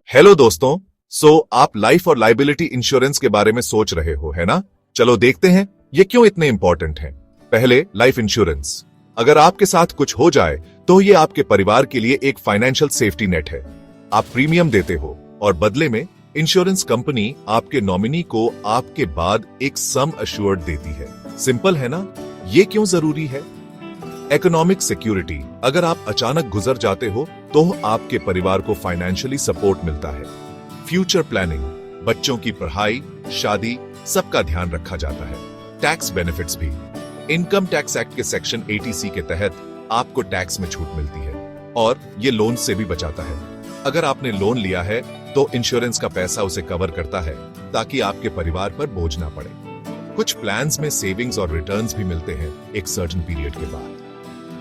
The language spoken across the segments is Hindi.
हेलो दोस्तों। आप लाइफ और लाइबिलिटी इंश्योरेंस के बारे में सोच रहे हो, है ना? चलो देखते हैं ये क्यों इतने इंपॉर्टेंट हैं। पहले लाइफ इंश्योरेंस। अगर आपके साथ कुछ हो जाए तो ये आपके परिवार के लिए एक फाइनेंशियल सेफ्टी नेट है। आप प्रीमियम देते हो और बदले में इंश्योरेंस कंपनी आपके नॉमिनी को आपके बाद एक सम अश्योर्ड देती है। सिंपल है ना? ये क्यों जरूरी है? Economic security. अगर आप अचानक गुजर जाते हो तो आपके परिवार को फाइनेंशियली सपोर्ट मिलता है। Future planning. बच्चों की पढ़ाई, शादी, सबका ध्यान रखा जाता है। टैक्स बेनिफिट्स भी। इनकम टैक्स एक्ट के सेक्शन 80C के तहत आपको टैक्स में छूट मिलती है और ये लोन से भी बचाता है। अगर आपने लोन लिया है तो इंश्योरेंस का पैसा उसे कवर करता है ताकि आपके परिवार पर बोझ ना पड़े। कुछ प्लान्स में सेविंग्स और रिटर्न्स भी मिलते हैं एक सर्टेन पीरियड के बाद।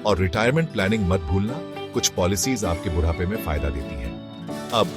और रिटायरमेंट प्लानिंग मत भूलना, कुछ पॉलिसीज आपके बुढ़ापे में फायदा देती हैं। अब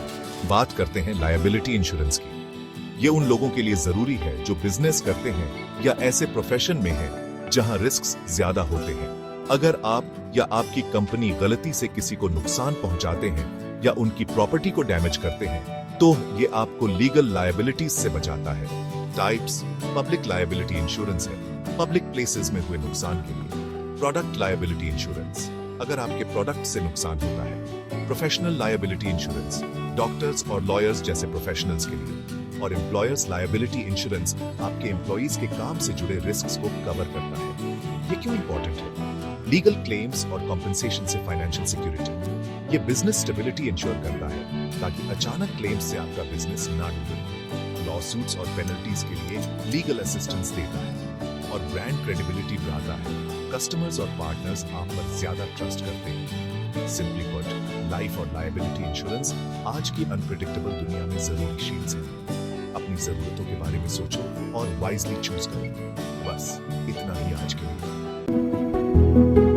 बात करते हैं लायबिलिटी इंश्योरेंस की। ये उन लोगों के लिए जरूरी है जो बिजनेस करते हैं या ऐसे प्रोफेशन में हैं जहां रिस्क्स ज्यादा होते हैं। अगर आप या आपकी कंपनी गलती से किसी को नुकसान पहुंचाते हैं या उनकी प्रॉपर्टी को डैमेज करते हैं तो ये आपको लीगल लायबिलिटीज से बचाता है। टाइप्स। पब्लिक लायबिलिटी इंश्योरेंस है पब्लिक प्लेसेस में हुए नुकसान के लिए। प्रोडक्ट लायबिलिटी इंश्योरेंस, अगर आपके प्रोडक्ट से नुकसान होता है। प्रोफेशनल लायबिलिटी इंश्योरेंस, डॉक्टर्स और लॉयर्स जैसे प्रोफेशनल्स के लिए। और एम्प्लॉयर्स लायबिलिटी इंश्योरेंस आपके एम्प्लॉयज के काम से जुड़े रिस्क्स को कवर करता है। ये क्यों इंपॉर्टेंट है? लीगल क्लेम्स और कॉम्पेंसेशन से फाइनेंशियल सिक्योरिटी। ये बिजनेस स्टेबिलिटी इंश्योर करता है ताकि अचानक क्लेम्स से आपका बिजनेस ना डूबे। लॉ सूट्स और पेनल्टीज के लिए लीगल असिस्टेंस देता है और ब्रांड क्रेडिबिलिटी बढ़ाता है। कस्टमर्स और पार्टनर्स आप पर ज्यादा ट्रस्ट करते हैं। सिंपली पुट, लाइफ और लायबिलिटी इंश्योरेंस आज की अनप्रेडिक्टेबल दुनिया में जरूरी शील्ड्स हैं। अपनी जरूरतों के बारे में सोचो और वाइजली चूज करो। बस इतना ही आज के लिए।